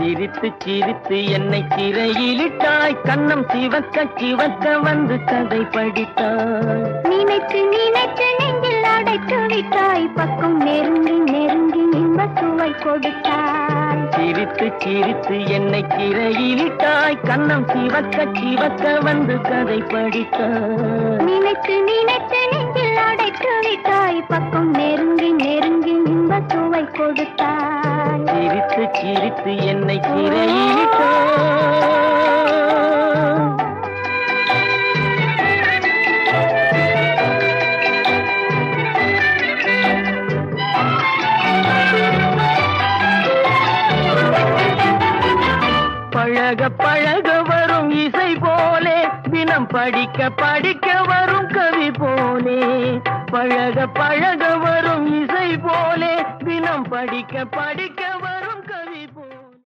சிரித்து சிரித்து என்னை சிறையிலிட்டாய், கண்ணம் சிவக்க சிவக்க வந்து கதை படித்தாய். நினைத்து நினைத்து நெஞ்சில் அடைத்து விட்டாய், பக்கம் நெருங்கி நெருங்கி இன்ப சுவை கொடுத்தாய். சிரித்து சிரித்து என்னை சிறையிலிட்டாய், கண்ணம் சிவக்க சிவக்க வந்து கதை படித்தாய். நினைத்து நினைத்து நெஞ்சில் அடைத்து விட்டாய், பக்கம் நெருங்கி நெருங்கி இன்ப சுவை கொடுத்தாய். சிரித்து சிரித்து என்னை சிறையிலிட்டாய். பழக பழக வரும் இசை போலே, தினம் படிக்க படிக்க வரும் கவி போலே. பழக பழக வரும் இசை போலே, தினம் படிக்க படிக்க